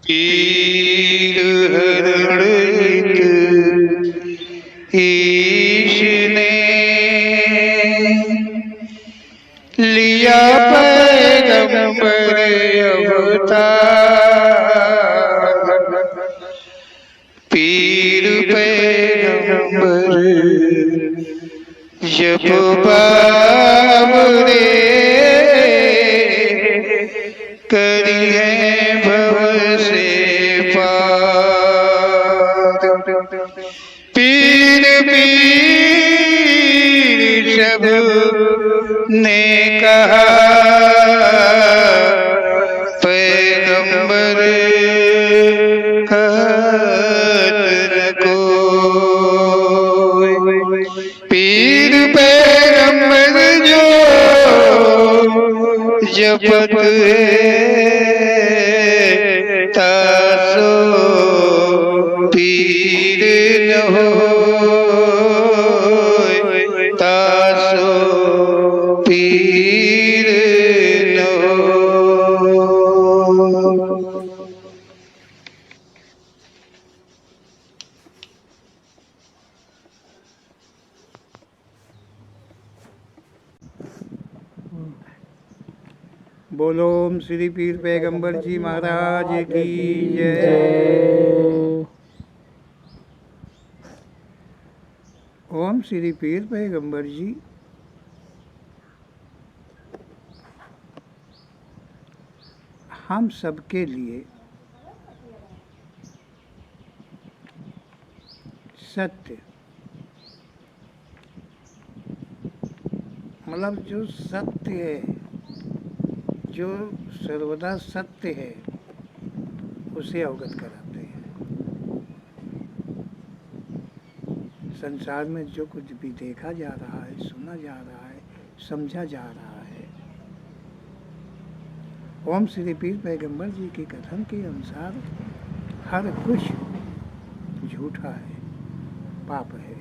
पीर हरणित ईश ने लिया पैगंबर अवतार। पीर पैगंबर जब बाबरे करी है भव से पार। पीर पीर सब ने कहा पैगंबर पीर पैगंबर जो जपत तासो पीर न हो तासो पीर न हो। बोलो ओम श्री पीर पैगंबर जी महाराज की जय। ओम श्री पीर पैगंबर जी हम सबके लिए सत्य, मतलब जो सत्य है, जो सर्वदा सत्य है, उसे अवगत कराते हैं। संसार में जो कुछ भी देखा जा रहा है, सुना जा रहा है, समझा जा रहा है, ओम श्री पीर पैगंबर जी के कथन के अनुसार हर कुछ झूठा है, पाप है,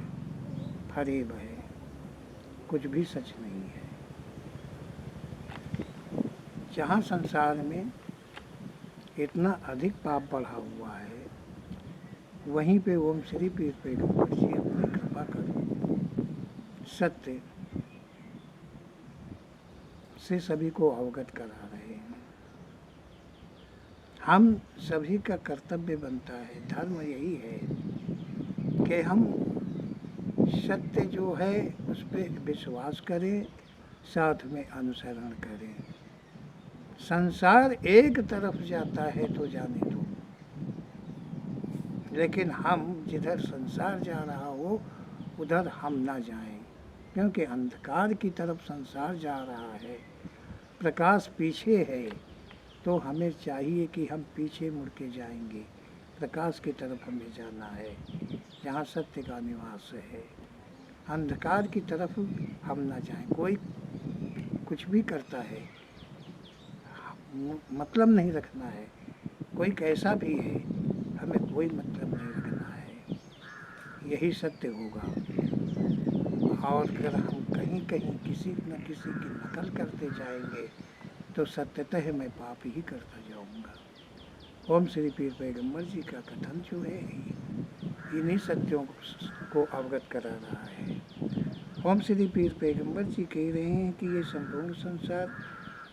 फरेब है, कुछ भी सच नहीं है। जहाँ संसार में इतना अधिक पाप बढ़ा हुआ है, वहीं पे ओम श्री पीर पैगंबर जी अपनी कृपा कर सत्य से सभी को अवगत करा रहे हैं। हम सभी का कर्तव्य बनता है, धर्म यही है कि हम सत्य जो है उस पर विश्वास करें, साथ में अनुसरण करें। संसार एक तरफ जाता है तो जाने दो, लेकिन हम जिधर संसार जा रहा हो उधर हम ना जाएं, क्योंकि अंधकार की तरफ संसार जा रहा है, प्रकाश पीछे है, तो हमें चाहिए कि हम पीछे मुड़ के जाएंगे। प्रकाश की तरफ हमें जाना है, जहाँ सत्य का निवास है। अंधकार की तरफ हम ना जाएं। कोई कुछ भी करता है, मतलब नहीं रखना है, कोई कैसा भी है, हमें कोई मतलब नहीं रखना है, यही सत्य होगा। और अगर हम कहीं कहीं किसी न किसी की नकल करते जाएंगे तो सत्यतः मैं पाप ही करता जाऊंगा। ओम श्री पीर पैगंबर जी का कथन जो है इन्हीं सत्यों को अवगत करा रहा है। ओम श्री पीर पैगंबर जी कह रहे हैं कि ये संपूर्ण संसार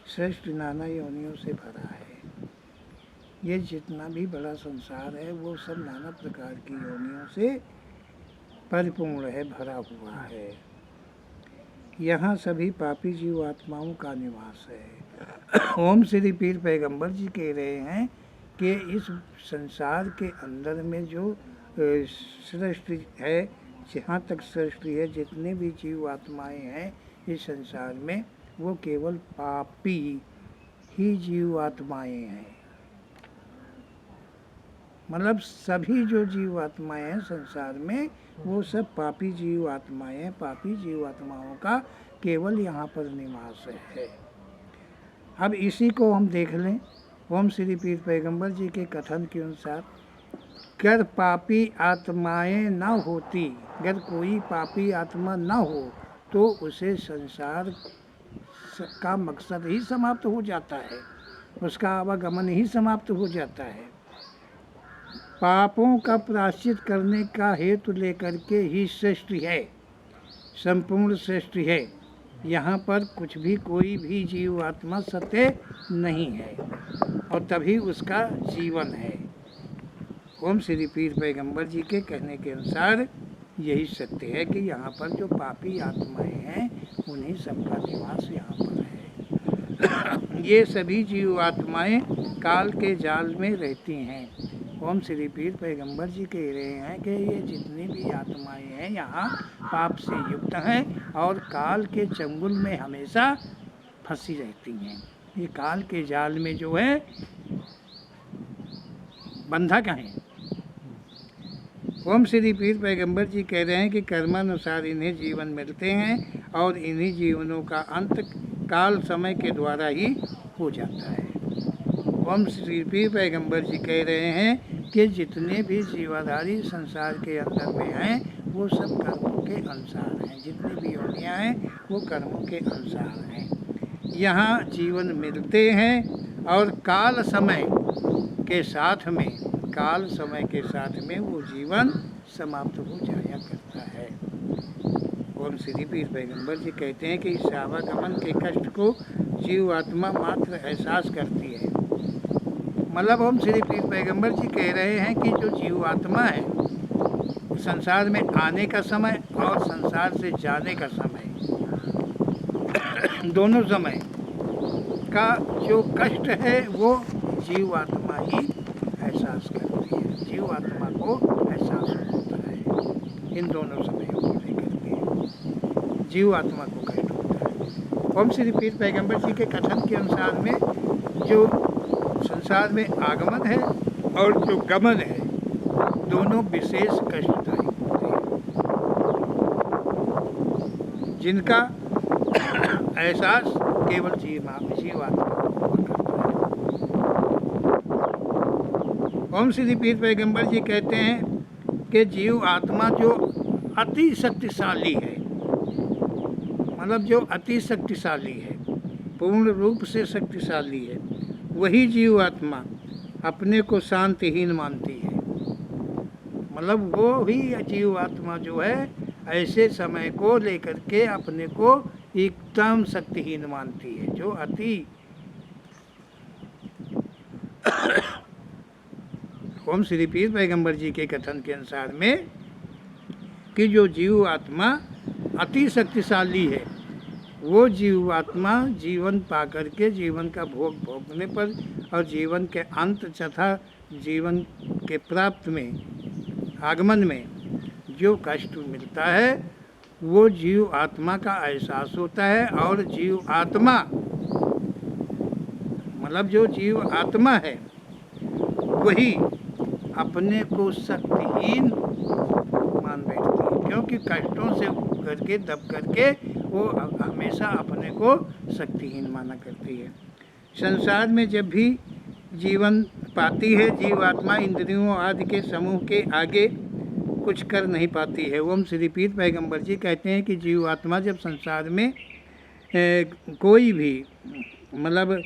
श्रेष्ठ नाना योनियों से भरा है। ये जितना भी बड़ा संसार है वो सब नाना प्रकार की योनियों से परिपूर्ण है, भरा हुआ है। यहाँ सभी पापी जीव आत्माओं का निवास है। ओम श्री पीर पैगंबर जी कह रहे हैं कि इस संसार के अंदर में जो सृष्टि है, जहाँ तक सृष्टि है, जितने भी जीव आत्माएं हैं इस संसार में, वो केवल पापी ही जीव आत्माएं हैं। मतलब सभी जो जीव आत्माएं हैं संसार में वो सब पापी जीव आत्माएं हैं। पापी जीव आत्माओं का केवल यहाँ पर निवास है। अब इसी को हम देख लें। ओम श्री पीर पैगंबर जी के कथन के अनुसार, अगर पापी आत्माएं न होती, अगर कोई पापी आत्मा न हो तो उसे संसार का मकसद ही समाप्त हो जाता है, उसका आवागमन ही समाप्त हो जाता है। पापों का प्रायश्चित करने का हेतु लेकर के ही सृष्टि है, संपूर्ण सृष्टि है। यहाँ पर कुछ भी कोई भी जीव आत्मा सत्य नहीं है और तभी उसका जीवन है। ओम श्री पीर पैगंबर जी के कहने के अनुसार यही सत्य है कि यहाँ पर जो पापी आत्माएं हैं उन्हीं सबका निवास यहाँ पर है। ये सभी जीव आत्माएं काल के जाल में रहती हैं। ओम श्री पीर पैगंबर जी कह रहे हैं कि ये जितनी भी आत्माएं हैं यहाँ पाप से युक्त हैं और काल के चंगुल में हमेशा फंसी रहती हैं। ये काल के जाल में जो है बंधक हैं। ओम श्री पीर पैगंबर जी कह रहे हैं कि कर्मानुसार इन्हें जीवन मिलते हैं और इन्हीं जीवनों का अंत काल समय के द्वारा ही हो जाता है। ओम श्री पीर पैगंबर जी कह रहे हैं कि जितने भी जीवाधारी संसार के अंदर में हैं वो सब कर्मों के अनुसार हैं। जितनी भी योनियाँ हैं वो कर्मों के अनुसार हैं। यहाँ जीवन मिलते हैं और काल समय के साथ में वो जीवन समाप्त हो जाया करता है। ओम श्री पीर पैगंबर जी कहते हैं कि इस आवागमन के कष्ट को जीव आत्मा मात्र एहसास करती है। मतलब ओम श्री पीर पैगंबर जी कह रहे हैं कि जो जीव आत्मा है संसार में आने का समय और संसार से जाने का समय दोनों समय का जो कष्ट है वो जीव आत्मा ही एहसास करती है। जीव आत्मा को एहसास होता है। इन दोनों समयों को लेकर के जीव आत्मा को कष्ट होता है। ओम श्री पीर पैगंबर जी के कथन के अनुसार में जो संसार में आगमन है और जो गमन है दोनों विशेष कष्टदायी होते हैं, जिनका एहसास केवल जीवात्मा को करता है। ओम श्री पीर पैगंबर जी कहते हैं कि जीव आत्मा जो अति शक्तिशाली है, मतलब जो अति शक्तिशाली है, पूर्ण रूप से शक्तिशाली है, वही जीव आत्मा अपने को शांतिहीन मानती है। मतलब वो ही जीव आत्मा जो है ऐसे समय को लेकर के अपने को एकदम शक्तिहीन मानती है। जो अति ओम श्री पीर पैगंबर जी के कथन के अनुसार में कि जो जीव आत्मा अति शक्तिशाली है वो जीव आत्मा जीवन पा करके जीवन का भोग भोगने पर और जीवन के अंत तथा जीवन के प्राप्त में आगमन में जो कष्ट मिलता है वो जीव आत्मा का एहसास होता है। और जीव आत्मा मतलब जो जीव आत्मा है वही अपने को शक्तिहीन मान बैठती है, क्योंकि कष्टों से करके दब करके वो हमेशा अपने को शक्तिहीन माना करती है। संसार में जब भी जीवन पाती है जीवात्मा इंद्रियों आदि के समूह के आगे कुछ कर नहीं पाती है। ओम श्री पीर पैगंबर जी कहते हैं कि जीवात्मा जब संसार में कोई भी मतलब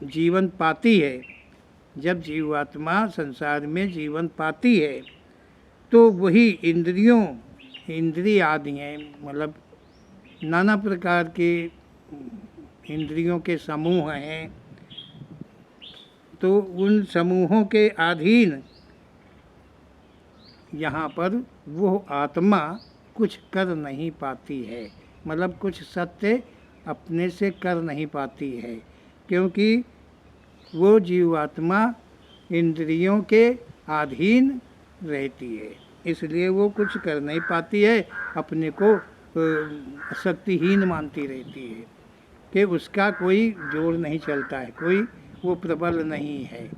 जीवन पाती है, जब जीवात्मा संसार में जीवन पाती है तो वही इंद्रिय आदि हैं, मतलब नाना प्रकार के इंद्रियों के समूह हैं, तो उन समूहों के अधीन यहाँ पर वो आत्मा कुछ कर नहीं पाती है। मतलब कुछ सत्य अपने से कर नहीं पाती है, क्योंकि वो जीवात्मा इंद्रियों के अधीन रहती है, इसलिए वो कुछ कर नहीं पाती है, अपने को शक्तिहीन मानती रहती है कि उसका कोई जोर नहीं चलता है, कोई वो प्रबल नहीं है,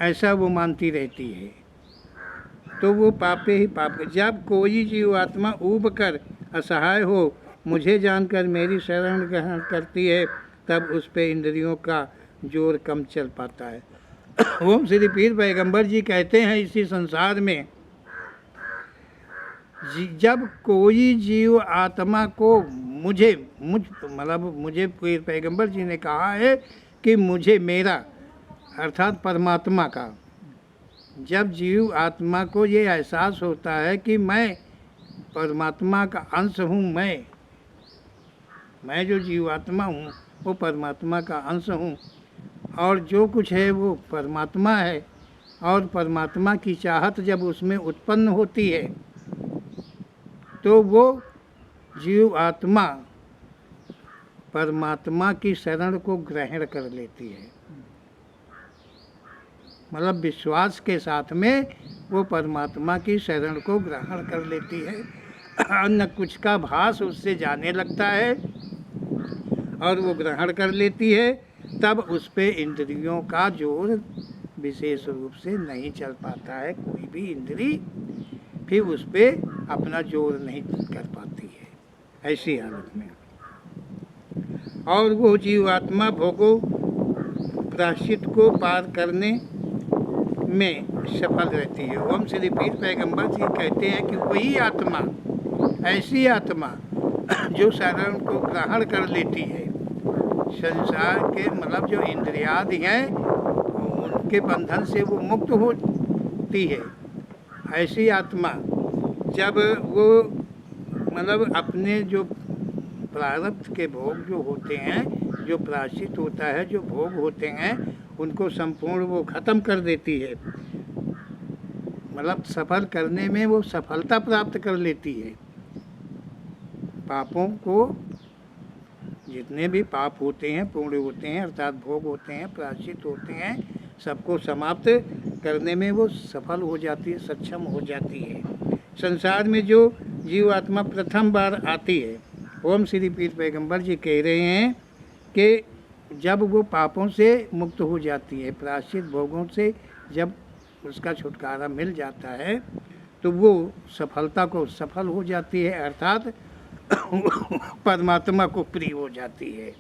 ऐसा वो मानती रहती है। तो वो पापे ही पाप। जब कोई जीवात्मा ऊब कर असहाय हो मुझे जानकर मेरी शरण ग्रहण करती है तब उस पे इंद्रियों का जोर कम चल पाता है। ओम श्री पीर पैगंबर जी कहते हैं इसी संसार में जब कोई जीव आत्मा को मुझे पीर पैगंबर जी ने कहा है कि मुझे मेरा अर्थात परमात्मा का जब जीव आत्मा को ये एहसास होता है कि मैं परमात्मा का अंश हूँ, मैं जो जीवात्मा हूँ वो परमात्मा का अंश हूँ, और जो कुछ है वो परमात्मा है, और परमात्मा की चाहत जब उसमें उत्पन्न होती है तो वो जीव आत्मा परमात्मा की शरण को ग्रहण कर लेती है। मतलब विश्वास के साथ में वो परमात्मा की शरण को ग्रहण कर लेती है, अन्य कुछ का भास उससे जाने लगता है और वो ग्रहण कर लेती है। तब उस पे इंद्रियों का जोर विशेष रूप से नहीं चल पाता है, कोई भी इंद्री फिर उस पे अपना जोर नहीं कर पाती है ऐसी हालत में। और वो जीवात्मा भोगों प्रायश्चित को पार करने में सफल रहती है। ओम श्री पीर पैगंबर जी कहते हैं कि वही आत्मा, ऐसी आत्मा जो शरण को ग्रहण कर लेती है, संसार के मतलब जो इंद्रियादि हैं उनके बंधन से वो मुक्त होती है। ऐसी आत्मा जब वो मतलब अपने जो प्रारब्ध के भोग जो होते हैं, जो प्रायश्चित होता है, जो भोग होते हैं, उनको संपूर्ण वो ख़त्म कर देती है। मतलब सफल करने में वो सफलता प्राप्त कर लेती है। पापों को, जितने भी पाप होते हैं, पुण्य होते हैं, अर्थात भोग होते हैं, प्रायश्चित होते हैं, सबको समाप्त करने में वो सफल हो जाती है, सक्षम हो जाती है। संसार में जो जीव आत्मा प्रथम बार आती है, ओम श्री पीर पैगंबर जी कह रहे हैं कि जब वो पापों से मुक्त हो जाती है, प्रायश्चित भोगों से जब उसका छुटकारा मिल जाता है तो वो सफलता को सफल हो जाती है, अर्थात परमात्मा को प्रिय हो जाती है,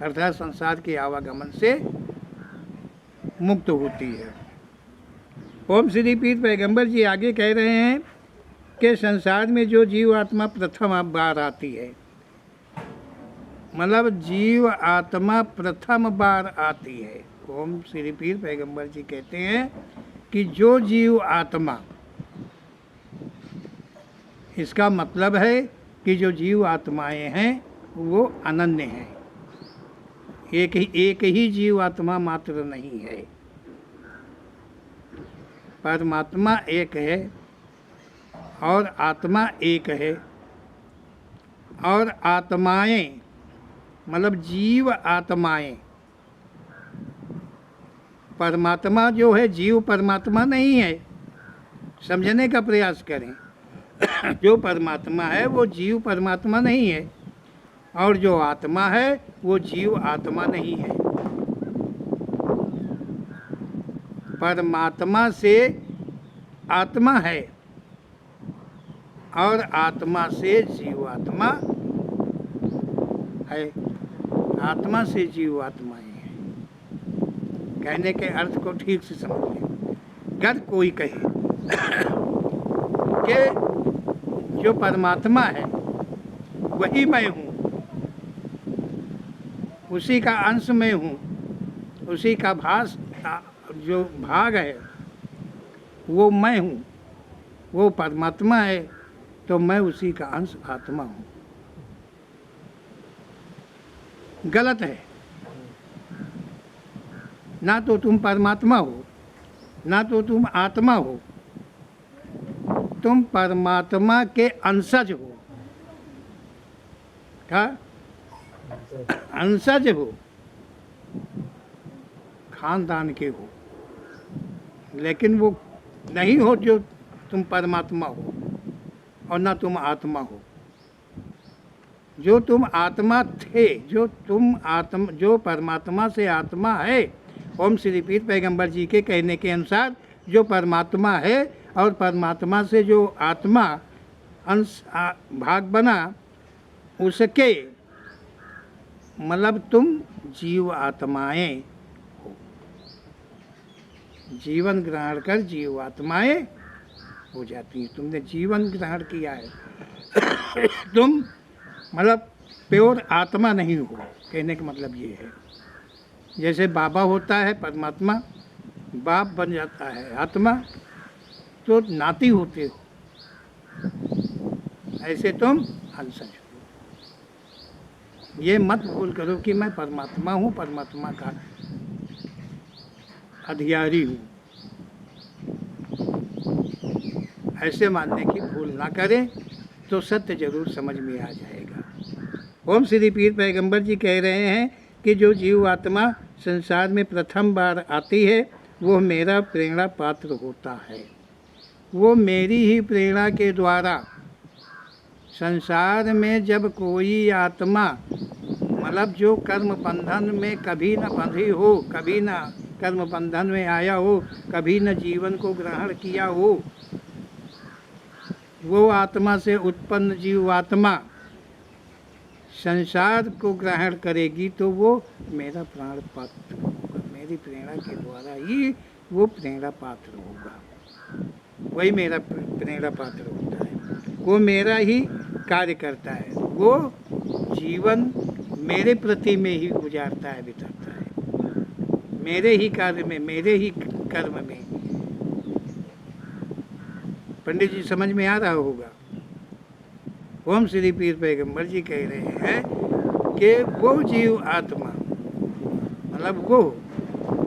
अर्थात संसार के आवागमन से मुक्त होती है। ओम श्री पीर पैगंबर जी आगे कह रहे हैं कि संसार में जो जीव आत्मा प्रथम बार आती है, मतलब जीव आत्मा प्रथम बार आती है। ओम श्री पीर पैगंबर जी कहते हैं कि जो जीव आत्मा, इसका मतलब है कि जो जीव आत्माएं हैं वो अनन्य हैं, एक ही जीव आत्मा मात्र नहीं है। परमात्मा एक है और आत्मा एक है, और आत्माएं मतलब जीव आत्माएं, परमात्मा जो है जीव परमात्मा नहीं है, समझने का प्रयास करें। जो परमात्मा है वो जीव परमात्मा नहीं है, और जो आत्मा है वो जीव आत्मा नहीं है। परमात्मा से आत्मा है और आत्मा से जीवात्मा है, आत्मा से जीवात्माएं हैं। कहने के अर्थ को ठीक से समझ लें। अगर कोई कहे कि जो परमात्मा है वही मैं हूँ, उसी का अंश मैं हूँ, उसी का भास जो भाग है वो मैं हूँ, वो परमात्मा है, तो मैं उसी का अंश आत्मा हूँ, गलत है। ना तो तुम परमात्मा हो, ना तो तुम आत्मा हो, तुम परमात्मा के अंशज हो। क्या अंशज हो? खानदान के हो, लेकिन वो नहीं हो जो तुम परमात्मा हो, और ना तुम आत्मा हो। जो तुम आत्मा थे, जो परमात्मा से आत्मा है, ओम श्री पीर पैगंबर जी के कहने के अनुसार जो परमात्मा है और परमात्मा से जो आत्मा अंश भाग बना, उसके मतलब तुम जीव आत्माएं हो। जीवन ग्रहण कर जीव आत्माएं हो जाती हैं। तुमने जीवन ग्रहण किया है तुम मतलब प्योर आत्मा नहीं हो। कहने का मतलब ये है, जैसे बाबा होता है परमात्मा, बाप बन जाता है आत्मा, तो नाती होते हो, ऐसे तुम अंशज हो। ये मत भूल करो कि मैं परमात्मा हूँ, परमात्मा का अधिकारी हूँ, ऐसे मानने की भूल ना करें तो सत्य जरूर समझ में आ जाएगा। ओम श्री पीर पैगंबर जी कह रहे हैं कि जो जीव आत्मा संसार में प्रथम बार आती है वो मेरा प्रेरणा पात्र होता है। वो मेरी ही प्रेरणा के द्वारा संसार में जब कोई आत्मा मतलब जो कर्म बंधन में कभी न बंधी हो, कभी न कर्म बंधन में आया हो, कभी न जीवन को ग्रहण किया हो, वो आत्मा से उत्पन्न जीव आत्मा संसार को ग्रहण करेगी तो वो मेरा प्राण पात्र होगा, मेरी प्रेरणा के द्वारा ही वो प्रेरणा पात्र होगा, वही मेरा प्रेरणा पात्र होता है, वो मेरा ही कार्य करता है, वो जीवन मेरे प्रति में ही गुजारता है, बिताता है, मेरे ही कार्य में, मेरे ही कर्म में। पंडित जी समझ में आ रहा होगा। ओम श्री पीर पैगंबर जी कह रहे हैं कि वो जीव आत्मा मतलब वो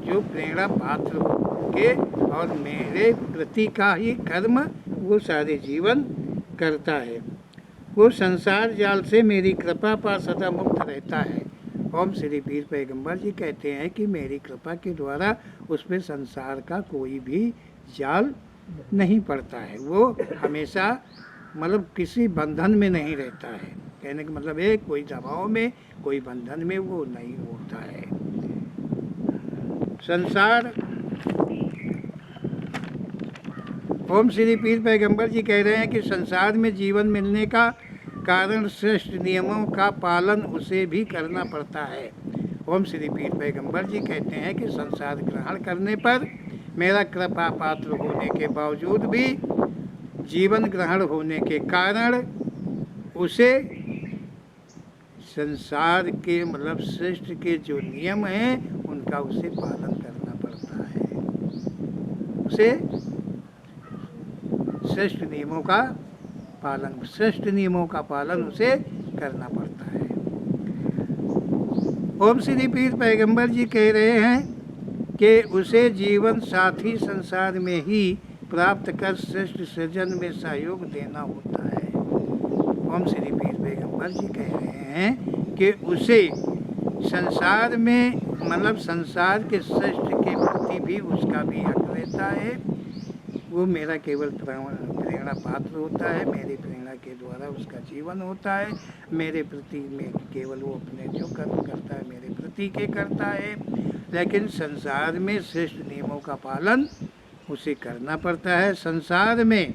जो प्रेरणा पात्र हो के और मेरे प्रति का ही कर्म वो सारे जीवन करता है, वो संसार जाल से मेरी कृपा पर सदा मुक्त रहता है। ओम श्री पीर पैगंबर जी कहते हैं कि मेरी कृपा के द्वारा उसमें संसार का कोई भी जाल नहीं पड़ता है, वो हमेशा मतलब किसी बंधन में नहीं रहता है। कहने का मतलब है कोई दबाव में, कोई बंधन में वो नहीं होता है। संसार ओम श्री पीर पैगंबर जी कह रहे हैं कि संसार में जीवन मिलने का कारण श्रेष्ठ नियमों का पालन उसे भी करना पड़ता है। ओम श्री पीर पैगंबर जी कहते हैं कि संसार ग्रहण करने पर मेरा कृपा पात्र होने के बावजूद भी जीवन ग्रहण होने के कारण उसे संसार के मतलब श्रेष्ठ के जो नियम हैं उनका उसे पालन करना पड़ता है, उसे श्रेष्ठ नियमों का पालन, श्रेष्ठ नियमों का पालन उसे करना पड़ता है। ओम श्री पीर पैगंबर जी कह रहे हैं कि उसे जीवन साथी संसार में ही प्राप्त कर श्रेष्ठ सृजन में सहयोग देना होता है। ओम श्री पीर पैगंबर जी कह रहे हैं कि उसे संसार में मतलब संसार के श्रेष्ठ के प्रति भी उसका भी हक रहता है, वो मेरा केवल प्रेरणा पात्र होता है, मेरी प्रेरणा के द्वारा उसका जीवन होता है, मेरे प्रति में केवल वो अपने जो कर्म करता है मेरे प्रति के करता है, लेकिन संसार में श्रेष्ठ नियमों का पालन उसे करना पड़ता है। संसार में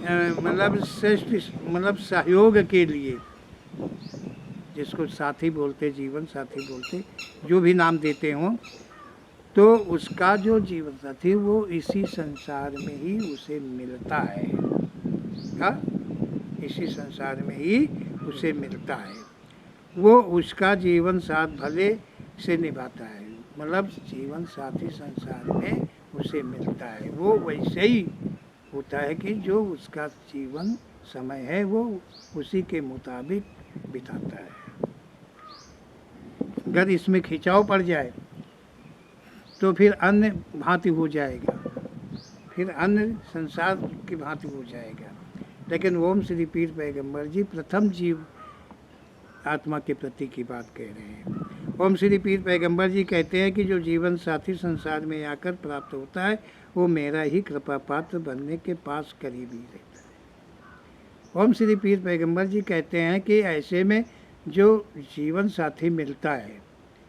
मतलब श्रेष्ठ मतलब सहयोग के लिए, जिसको साथी बोलते, जीवन साथी बोलते, जो भी नाम देते हों, तो उसका जो जीवन साथी वो इसी संसार में ही उसे मिलता है। हाँ, इसी संसार में ही उसे मिलता है, वो उसका जीवन साथ भले से निभाता है, मतलब जीवन साथी संसार में उसे मिलता है, वो वैसे ही होता है कि जो उसका जीवन समय है वो उसी के मुताबिक बिताता है। अगर इसमें खिंचाव पड़ जाए तो फिर अन्य भांति हो जाएगा, फिर अन्य संसार की भांति हो जाएगा। लेकिन ओम श्री पीर पैगंबर जी प्रथम जीव आत्मा के प्रति की बात कह रहे हैं। ओम श्री पीर पैगंबर जी कहते हैं कि जो जीवन साथी संसार में आकर प्राप्त होता है वो मेरा ही कृपा पात्र बनने के पास करीब ही रहता है। ओम श्री पीर पैगंबर जी कहते हैं कि ऐसे में जो जीवन साथी मिलता है,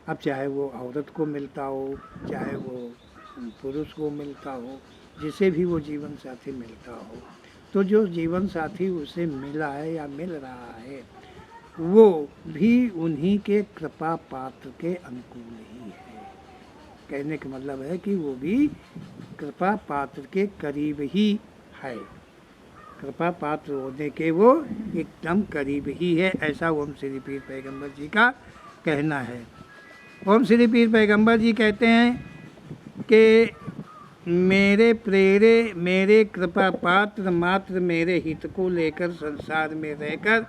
अब चाहे वो औरत को मिलता हो, चाहे वो पुरुष को मिलता हो, जिसे भी वो जीवन साथी मिलता हो, तो जो जीवन साथी उसे मिला है या मिल रहा है वो भी उन्हीं के कृपा पात्र के अनुकूल ही है। कहने का मतलब है कि वो भी कृपा पात्र के करीब ही है, कृपा पात्र होने के वो एकदम करीब ही है, ऐसा ओम श्री पीर पैगंबर जी का कहना है। ओम श्री पीर पैगंबर जी कहते हैं कि मेरे प्रेरे मेरे कृपा पात्र मात्र मेरे हित को लेकर संसार में रहकर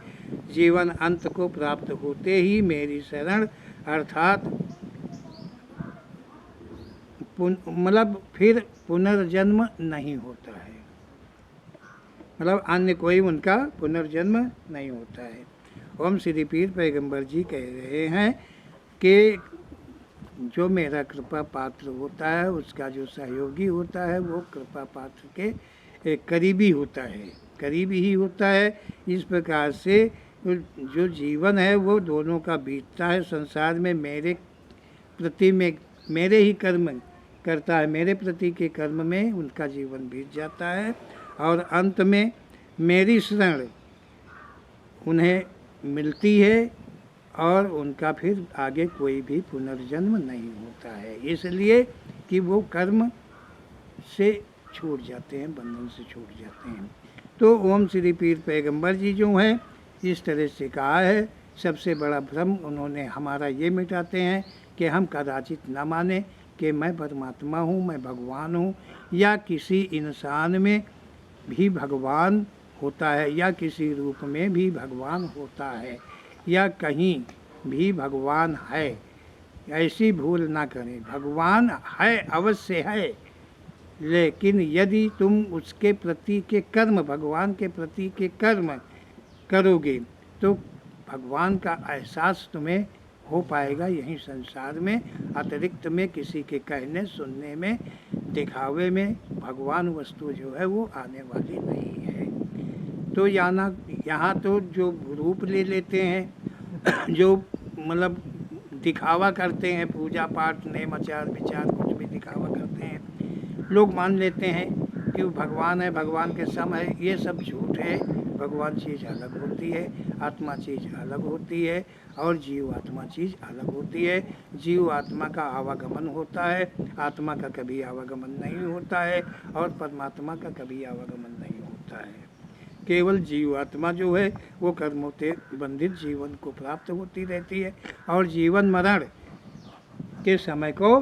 जीवन अंत को प्राप्त होते ही मेरी शरण अर्थात मतलब फिर पुनर्जन्म नहीं होता है, मतलब अन्य कोई उनका पुनर्जन्म नहीं होता है। ओम श्री पीर पैगंबर जी कह रहे हैं कि जो मेरा कृपा पात्र होता है उसका जो सहयोगी होता है वो कृपा पात्र के करीबी होता है, करीबी ही होता है। इस प्रकार से जो जीवन है वो दोनों का बीतता है संसार में, मेरे प्रति में मेरे ही कर्म करता है, मेरे प्रति के कर्म में उनका जीवन बीत जाता है और अंत में मेरी शरण उन्हें मिलती है और उनका फिर आगे कोई भी पुनर्जन्म नहीं होता है, इसलिए कि वो कर्म से छूट जाते हैं, बंधन से छूट जाते हैं। तो ओम श्री पीर पैगंबर जी जो हैं इस तरह से कहा है। सबसे बड़ा भ्रम उन्होंने हमारा ये मिटाते हैं कि हम कदाचित न माने कि मैं परमात्मा हूँ, मैं भगवान हूँ, या किसी इंसान में भी भगवान होता है, या किसी रूप में भी भगवान होता है, या कहीं भी भगवान है, ऐसी भूल ना करें। भगवान है, अवश्य है, लेकिन यदि तुम उसके प्रति के कर्म, भगवान के प्रति के कर्म करोगे तो भगवान का एहसास तुम्हें हो पाएगा यहीं संसार में। अतिरिक्त में किसी के कहने सुनने में दिखावे में भगवान वस्तु जो है वो आने वाली नहीं है। तो यहाँ तो जो रूप ले लेते हैं, जो मतलब दिखावा करते हैं, पूजा पाठ नेम आचार विचार कुछ भी दिखावा करते हैं, लोग मान लेते हैं कि वो भगवान है, भगवान के सम है। ये सब झूठ है। भगवान चीज़ अलग होती है, आत्मा चीज़ अलग होती है और जीव आत्मा चीज़ अलग होती है। जीव आत्मा का आवागमन होता है, आत्मा का कभी आवागमन नहीं होता है और परमात्मा का कभी आवागमन नहीं होता है। केवल जीव आत्मा जो है वो कर्मों से बंधित जीवन को प्राप्त होती रहती है और जीवन मरण के समय को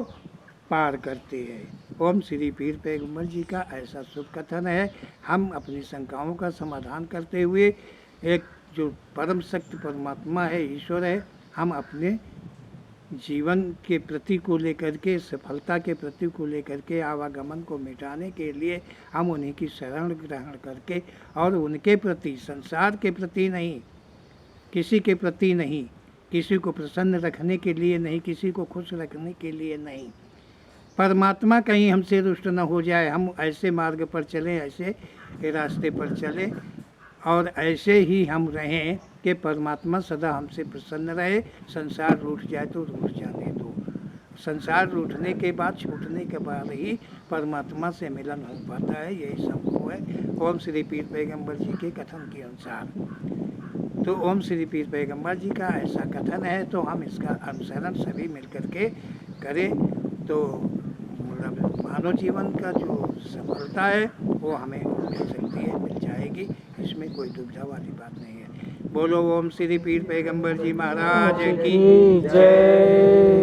पार करती है। ओम श्री पीर पैगंबर जी का ऐसा शुभ कथन है। हम अपनी शंकाओं का समाधान करते हुए एक जो परम शक्ति परमात्मा है, ईश्वर है, हम अपने जीवन के प्रति को लेकर के, सफलता के प्रति को लेकर के, आवागमन को मिटाने के लिए हम उन्हीं की शरण ग्रहण करके और उनके प्रति, संसार के प्रति नहीं, किसी के प्रति नहीं, किसी को प्रसन्न रखने के लिए नहीं, किसी को खुश रखने के लिए नहीं, परमात्मा कहीं हमसे रुष्ट न हो जाए, हम ऐसे मार्ग पर चलें, ऐसे रास्ते पर चलें और ऐसे ही हम रहें कि परमात्मा सदा हमसे प्रसन्न रहे। संसार रूठ जाए तो रूठ जाने दो, संसार रूठने के बाद, छूटने के बाद ही परमात्मा से मिलन हो पाता है, यही संभव है ओम श्री पीर पैगंबर जी के कथन के अनुसार। तो ओम श्री पीर पैगंबर जी का ऐसा कथन है, तो हम इसका अनुसरण सभी मिलकर के करें तो मतलब मानव जीवन का जो सफलता है वो हमें मिल सकती है, मिल जाएगी, इसमें कोई दुविधा वाली बात नहीं है। बोलो ओम श्री पीर पैगंबर जी महाराज की जय।